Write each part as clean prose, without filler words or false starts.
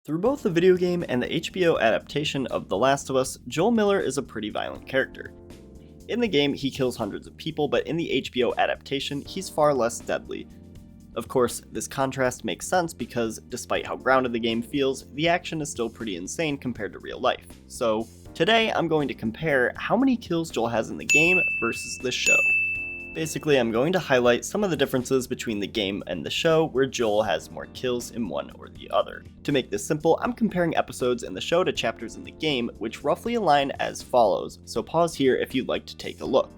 Through both the video game and the HBO adaptation of The Last of Us, Joel Miller is a pretty violent character. In the game, he kills hundreds of people, but in the HBO adaptation, he's far less deadly. Of course, this contrast makes sense because, despite how grounded the game feels, the action is still pretty insane compared to real life. So, today I'm going to compare how many kills Joel has in the game versus the show. Basically, I'm going to highlight some of the differences between the game and the show where Joel has more kills in one or the other. To make this simple, I'm comparing episodes in the show to chapters in the game, which roughly align as follows, so pause here if you'd like to take a look.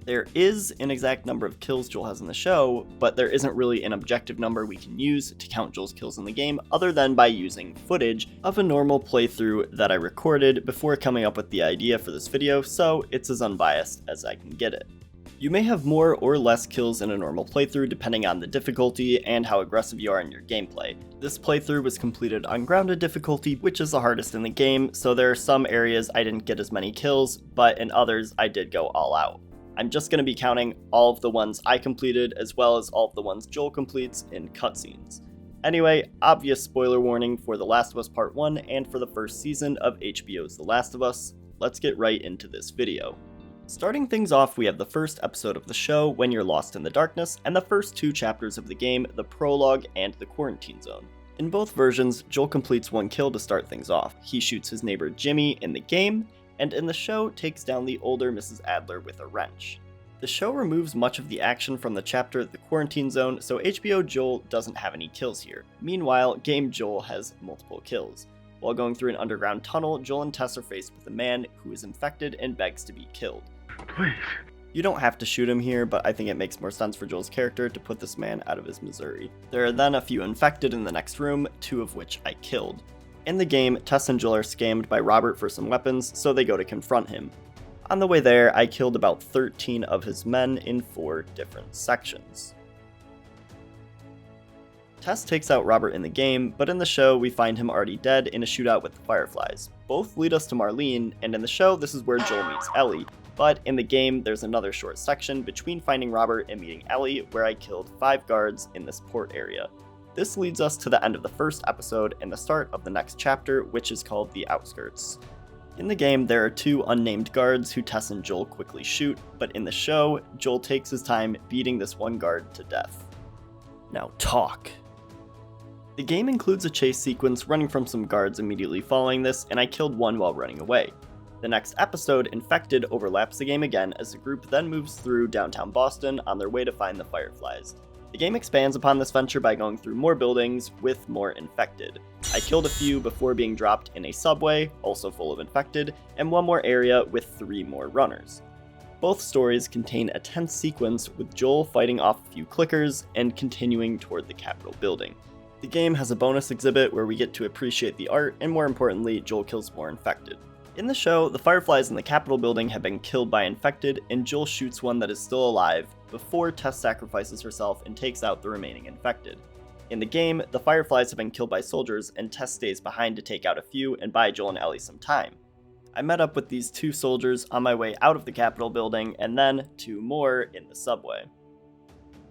There is an exact number of kills Joel has in the show, but there isn't really an objective number we can use to count Joel's kills in the game other than by using footage of a normal playthrough that I recorded before coming up with the idea for this video, so it's as unbiased as I can get it. You may have more or less kills in a normal playthrough depending on the difficulty and how aggressive you are in your gameplay. This playthrough was completed on grounded difficulty, which is the hardest in the game, so there are some areas I didn't get as many kills, but in others I did go all out. I'm just going to be counting all of the ones I completed as well as all of the ones Joel completes in cutscenes. Anyway, obvious spoiler warning for The Last of Us Part 1 and for the first season of HBO's The Last of Us. Let's get right into this video. Starting things off, we have the first episode of the show, When You're Lost in the Darkness, and the first two chapters of the game, the prologue and the quarantine zone. In both versions, Joel completes one kill to start things off. He shoots his neighbor Jimmy in the game, and in the show takes down the older Mrs. Adler with a wrench. The show removes much of the action from the chapter The Quarantine Zone, so HBO Joel doesn't have any kills here. Meanwhile, game Joel has multiple kills. While going through an underground tunnel, Joel and Tess are faced with a man who is infected and begs to be killed. Please. You don't have to shoot him here, but I think it makes more sense for Joel's character to put this man out of his misery. There are then a few infected in the next room, two of which I killed. In the game, Tess and Joel are scammed by Robert for some weapons, so they go to confront him. On the way there, I killed about 13 of his men in 4 different sections. Tess takes out Robert in the game, but in the show we find him already dead in a shootout with the Fireflies. Both lead us to Marlene, and in the show this is where Joel meets Ellie, but in the game there's another short section between finding Robert and meeting Ellie where I killed 5 guards in this port area. This leads us to the end of the first episode and the start of the next chapter, which is called The Outskirts. In the game, there are 2 unnamed guards who Tess and Joel quickly shoot, but in the show, Joel takes his time beating this one guard to death. Now talk. The game includes a chase sequence running from some guards immediately following this, and I killed one while running away. The next episode, Infected, overlaps the game again as the group then moves through downtown Boston on their way to find the Fireflies. The game expands upon this venture by going through more buildings with more infected. I killed a few before being dropped in a subway, also full of infected, and one more area with 3 more runners. Both stories contain a tense sequence with Joel fighting off a few clickers and continuing toward the Capitol building. The game has a bonus exhibit where we get to appreciate the art, and more importantly, Joel kills more infected. In the show, the Fireflies in the Capitol building have been killed by infected, and Joel shoots one that is still alive before Tess sacrifices herself and takes out the remaining infected. In the game, the Fireflies have been killed by soldiers, and Tess stays behind to take out a few and buy Joel and Ellie some time. I met up with these 2 soldiers on my way out of the Capitol building, and then 2 more in the subway.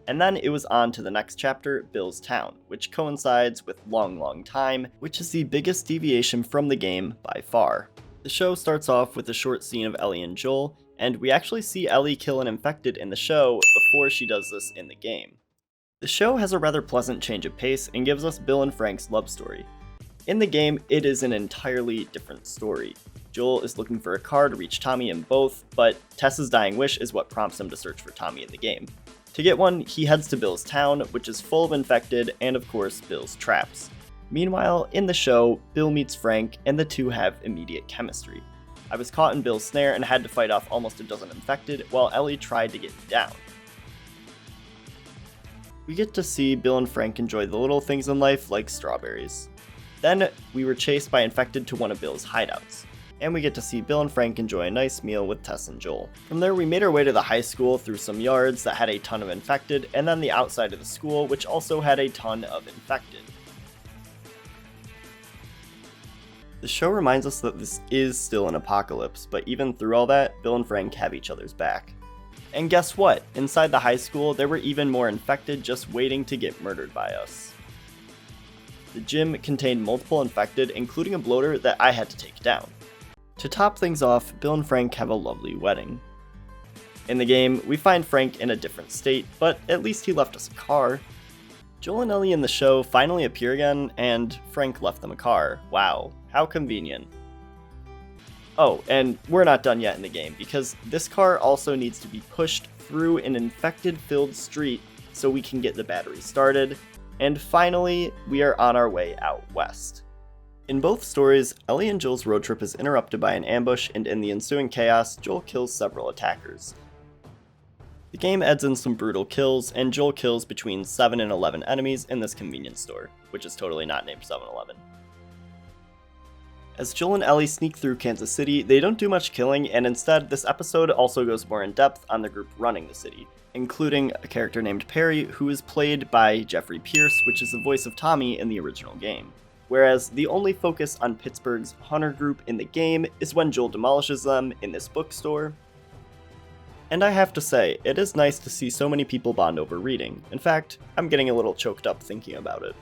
And then it was on to the next chapter, Bill's Town, which coincides with Long Time, which is the biggest deviation from the game by far. The show starts off with a short scene of Ellie and Joel, and we actually see Ellie kill an infected in the show before she does this in the game. The show has a rather pleasant change of pace and gives us Bill and Frank's love story. In the game, it is an entirely different story. Joel is looking for a car to reach Tommy in both, but Tess's dying wish is what prompts him to search for Tommy in the game. To get one, he heads to Bill's Town, which is full of infected and of course Bill's traps. Meanwhile, in the show, Bill meets Frank and the 2 have immediate chemistry. I was caught in Bill's snare and had to fight off almost a dozen infected while Ellie tried to get me down. We get to see Bill and Frank enjoy the little things in life like strawberries. Then we were chased by infected to one of Bill's hideouts. And we get to see Bill and Frank enjoy a nice meal with Tess and Joel. From there we made our way to the high school through some yards that had a ton of infected, and then the outside of the school which also had a ton of infected. The show reminds us that this is still an apocalypse, but even through all that, Bill and Frank have each other's back. And guess what? Inside the high school, there were even more infected just waiting to get murdered by us. The gym contained multiple infected, including a bloater that I had to take down. To top things off, Bill and Frank have a lovely wedding. In the game, we find Frank in a different state, but at least he left us a car. Joel and Ellie in the show finally appear again, and Frank left them a car. Wow, how convenient. Oh, and we're not done yet in the game, because this car also needs to be pushed through an infected-filled street so we can get the battery started, and finally, we are on our way out west. In both stories, Ellie and Joel's road trip is interrupted by an ambush, and in the ensuing chaos, Joel kills several attackers. The game adds in some brutal kills, and Joel kills between 7 and 11 enemies in this convenience store, which is totally not named 7-Eleven. As Joel and Ellie sneak through Kansas City, they don't do much killing, and instead, this episode also goes more in depth on the group running the city, including a character named Perry, who is played by Jeffrey Pierce, which is the voice of Tommy in the original game. Whereas the only focus on Pittsburgh's hunter group in the game is when Joel demolishes them in this bookstore. And I have to say, it is nice to see so many people bond over reading. In fact, I'm getting a little choked up thinking about it.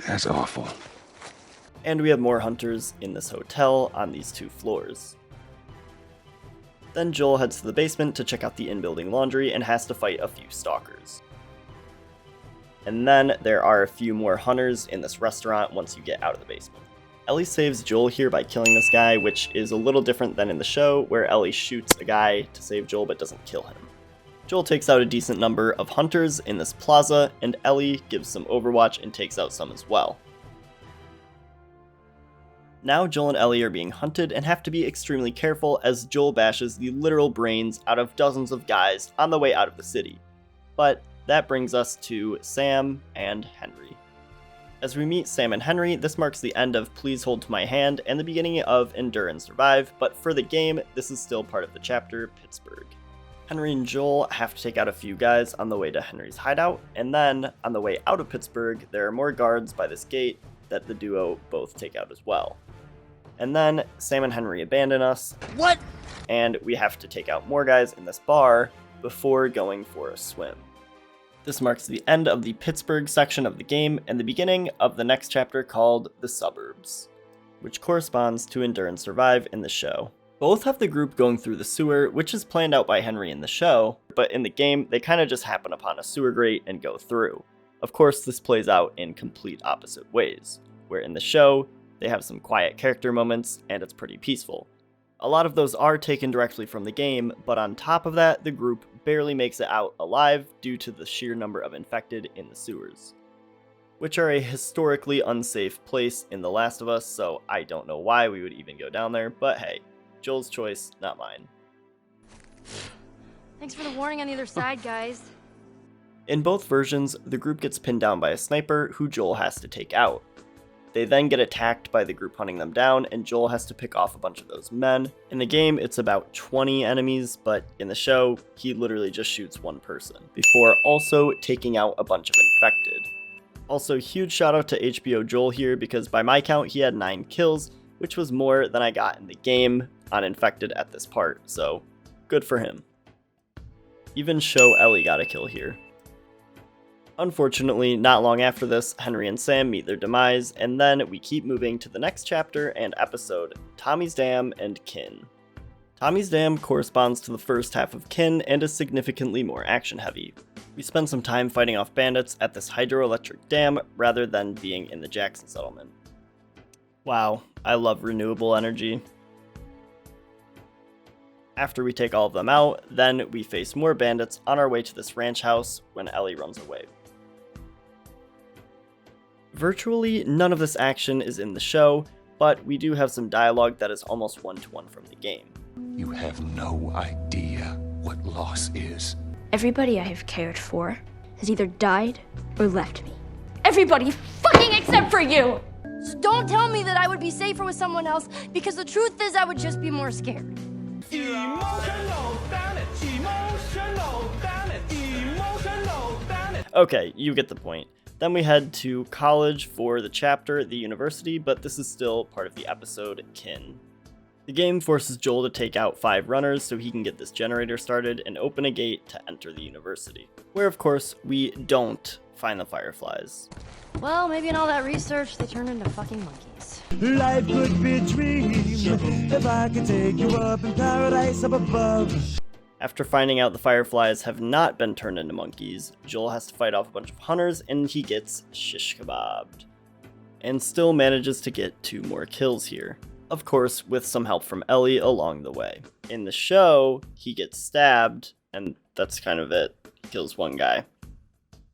That's awful. And we have more hunters in this hotel on these 2 floors. Then Joel heads to the basement to check out the in-building laundry and has to fight a few stalkers. And then there are a few more hunters in this restaurant once you get out of the basement. Ellie saves Joel here by killing this guy, which is a little different than in the show, where Ellie shoots a guy to save Joel but doesn't kill him. Joel takes out a decent number of hunters in this plaza, and Ellie gives some overwatch and takes out some as well. Now Joel and Ellie are being hunted and have to be extremely careful as Joel bashes the literal brains out of dozens of guys on the way out of the city. But that brings us to Sam and Henry. As we meet Sam and Henry, this marks the end of Please Hold to My Hand and the beginning of Endure and Survive, but for the game, this is still part of the chapter, Pittsburgh. Henry and Joel have to take out a few guys on the way to Henry's hideout, and then, on the way out of Pittsburgh, there are more guards by this gate that the duo both take out as well. And then, Sam and Henry abandon us. What? And we have to take out more guys in this bar before going for a swim. This marks the end of the Pittsburgh section of the game and the beginning of the next chapter called The Suburbs, which corresponds to Endure and Survive in the show. Both have the group going through the sewer, which is planned out by Henry in the show, but in the game, they kind of just happen upon a sewer grate and go through. Of course, this plays out in complete opposite ways, where in the show, they have some quiet character moments and it's pretty peaceful. A lot of those are taken directly from the game, but on top of that, the group barely makes it out alive due to the sheer number of infected in the sewers, which are a historically unsafe place in The Last of Us, so I don't know why we would even go down there, but hey, Joel's choice, not mine. Thanks for the warning on the other side, guys. In both versions, the group gets pinned down by a sniper who Joel has to take out. They then get attacked by the group hunting them down, and Joel has to pick off a bunch of those men. In the game, it's about 20 enemies, but in the show, he literally just shoots one person, before also taking out a bunch of infected. Also, huge shout out to HBO Joel here, because by my count, he had 9 kills, which was more than I got in the game on infected at this part, so good for him. Even Show Ellie got a kill here. Unfortunately, not long after this, Henry and Sam meet their demise, and then we keep moving to the next chapter and episode, Tommy's Dam and Kin. Tommy's Dam corresponds to the first half of Kin and is significantly more action-heavy. We spend some time fighting off bandits at this hydroelectric dam rather than being in the Jackson settlement. Wow, I love renewable energy. After we take all of them out, then we face more bandits on our way to this ranch house when Ellie runs away. Virtually none of this action is in the show, but we do have some dialogue that is almost one-to-one from the game. You have no idea what loss is. Everybody I have cared for has either died or left me. Everybody fucking except for you! So don't tell me that I would be safer with someone else, because the truth is I would just be more scared. Emotional damage, emotional damage, emotional damage. Okay, you get the point. Then we head to college for the chapter, the university, but this is still part of the episode, Kin. The game forces Joel to take out 5 runners so he can get this generator started and open a gate to enter the university. Where of course, we don't find the Fireflies. Well, maybe in all that research, they turned into fucking monkeys. Life could be a dream if I could take you up in paradise up above. After finding out the Fireflies have not been turned into monkeys, Joel has to fight off a bunch of hunters and he gets shish kebabbed. And still manages to get 2 more kills here. Of course, with some help from Ellie along the way. In the show, he gets stabbed, and that's kind of it. He kills one guy,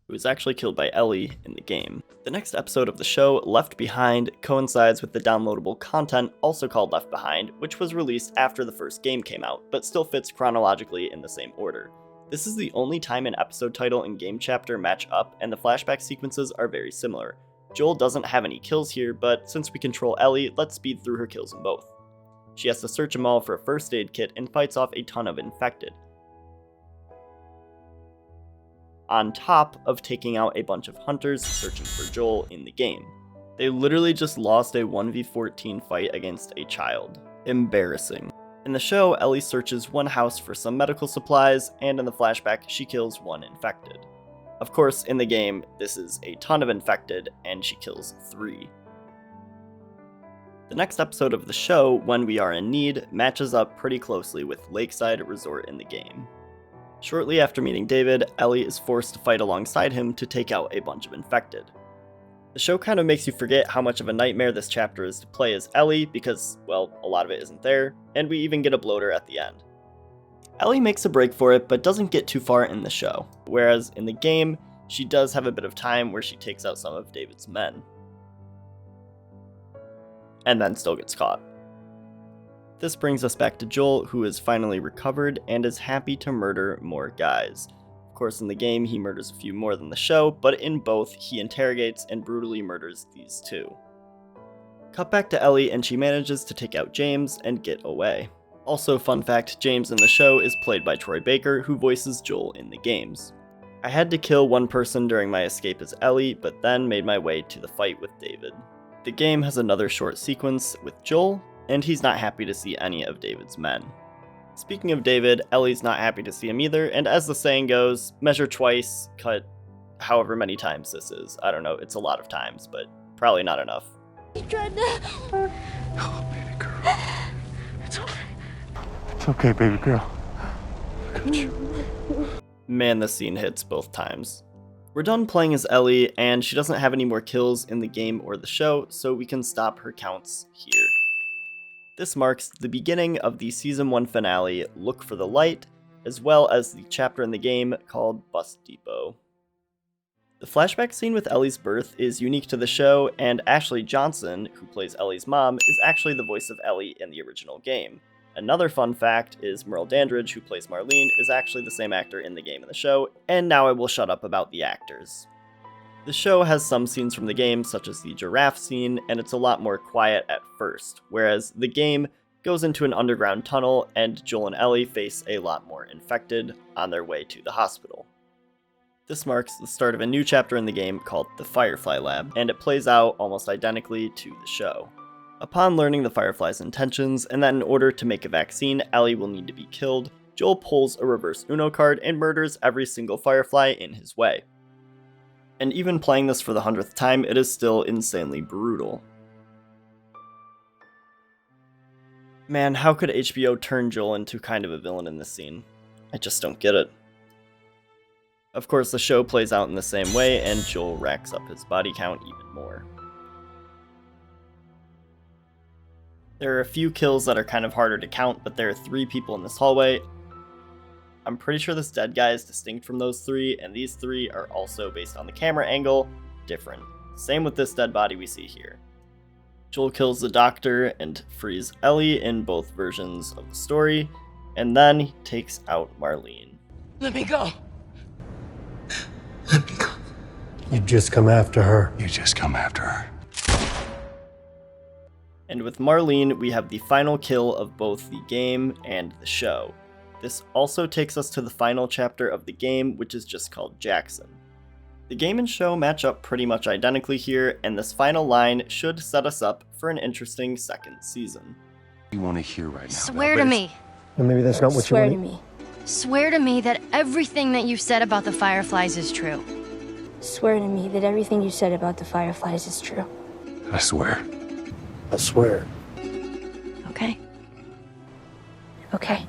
who was actually killed by Ellie in the game. The next episode of the show, Left Behind, coincides with the downloadable content also called Left Behind, which was released after the first game came out, but still fits chronologically in the same order. This is the only time an episode title and game chapter match up, and the flashback sequences are very similar. Joel doesn't have any kills here, but since we control Ellie, let's speed through her kills in both. She has to search a mall for a first aid kit and fights off a ton of infected, on top of taking out a bunch of hunters searching for Joel in the game. They literally just lost a 1v14 fight against a child. Embarrassing. In the show, Ellie searches one house for some medical supplies, and in the flashback, she kills 1 infected. Of course, in the game, this is a ton of infected, and she kills 3. The next episode of the show, When We Are in Need, matches up pretty closely with Lakeside Resort in the game. Shortly after meeting David, Ellie is forced to fight alongside him to take out a bunch of infected. The show kind of makes you forget how much of a nightmare this chapter is to play as Ellie because, well, a lot of it isn't there, and we even get a bloater at the end. Ellie makes a break for it, but doesn't get too far in the show, whereas in the game, she does have a bit of time where she takes out some of David's men. And then still gets caught. This brings us back to Joel, who is finally recovered and is happy to murder more guys. Of course, in the game, he murders a few more than the show, but in both, he interrogates and brutally murders these 2. Cut back to Ellie, and she manages to take out James and get away. Also, fun fact, James in the show is played by Troy Baker, who voices Joel in the games. I had to kill one person during my escape as Ellie, but then made my way to the fight with David. The game has another short sequence with Joel, and he's not happy to see any of David's men. Speaking of David, Ellie's not happy to see him either, and as the saying goes, measure twice, cut however many times this is. I don't know, it's a lot of times, but probably not enough. Oh, baby girl. It's okay. It's okay, baby girl. I got you. Man, this scene hits both times. We're done playing as Ellie, and she doesn't have any more kills in the game or the show, so we can stop her counts here. This marks the beginning of the Season 1 finale, Look for the Light, as well as the chapter in the game called Bus Depot. The flashback scene with Ellie's birth is unique to the show, and Ashley Johnson, who plays Ellie's mom, is actually the voice of Ellie in the original game. Another fun fact is Merle Dandridge, who plays Marlene, is actually the same actor in the game and the show, and now I will shut up about the actors. The show has some scenes from the game, such as the giraffe scene, and it's a lot more quiet at first, whereas the game goes into an underground tunnel, and Joel and Ellie face a lot more infected on their way to the hospital. This marks the start of a new chapter in the game called the Firefly Lab, and it plays out almost identically to the show. Upon learning the Firefly's intentions, and that in order to make a vaccine, Ellie will need to be killed, Joel pulls a reverse Uno card and murders every single Firefly in his way. And even playing this for the 100th time, it is still insanely brutal. Man, how could HBO turn Joel into kind of a villain in this scene? I just don't get it. Of course, the show plays out in the same way, and Joel racks up his body count even more. There are a few kills that are kind of harder to count, but there are 3 people in this hallway. I'm pretty sure this dead guy is distinct from those 3, and these 3 are also, based on the camera angle, different. Same with this dead body we see here. Joel kills the doctor and frees Ellie in both versions of the story, and then he takes out Marlene. Let me go. Let me go. You just come after her. You just come after her. And with Marlene, we have the final kill of both the game and the show. This also takes us to the final chapter of the game, which is just called Jackson. The game and show match up pretty much identically here, and this final line should set us up for an interesting second season. You want to hear right now. Swear to me. Well, maybe that's not what Swear you to want. me. Swear to me that everything that you've said about the Fireflies is true. Swear to me that everything you said about the Fireflies is true. I swear. I swear. Okay? Okay.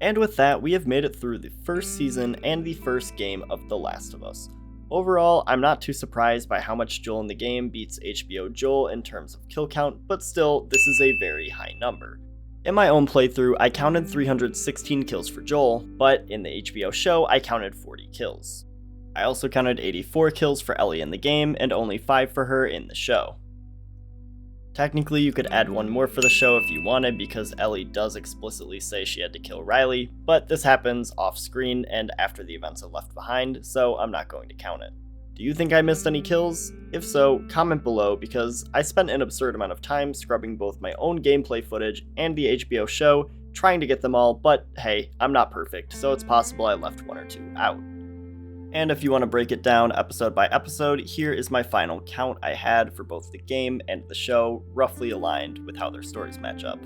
And with that, we have made it through the first season and the first game of The Last of Us. Overall, I'm not too surprised by how much Joel in the game beats HBO Joel in terms of kill count, but still, this is a very high number. In my own playthrough, I counted 316 kills for Joel, but in the HBO show, I counted 40 kills. I also counted 84 kills for Ellie in the game, and only 5 for her in the show. Technically, you could add one more for the show if you wanted, because Ellie does explicitly say she had to kill Riley, but this happens off-screen and after the events of Left Behind, so I'm not going to count it. Do you think I missed any kills? If so, comment below, because I spent an absurd amount of time scrubbing both my own gameplay footage and the HBO show, trying to get them all, but hey, I'm not perfect, so it's possible I left one or two out. And if you want to break it down episode by episode, here is my final count I had for both the game and the show, roughly aligned with how their stories match up.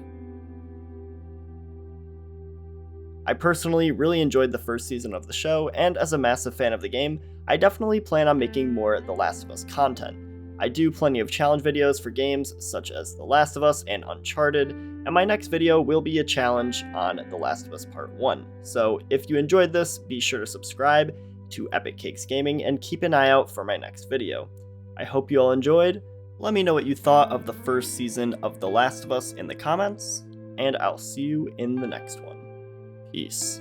I personally really enjoyed the first season of the show, and as a massive fan of the game, I definitely plan on making more The Last of Us content. I do plenty of challenge videos for games such as The Last of Us and Uncharted, and my next video will be a challenge on The Last of Us Part 1. So if you enjoyed this, be sure to subscribe to Epic Cakes Gaming and keep an eye out for my next video. I hope you all enjoyed. Let me know what you thought of the first season of The Last of Us in the comments, and I'll see you in the next one. Peace.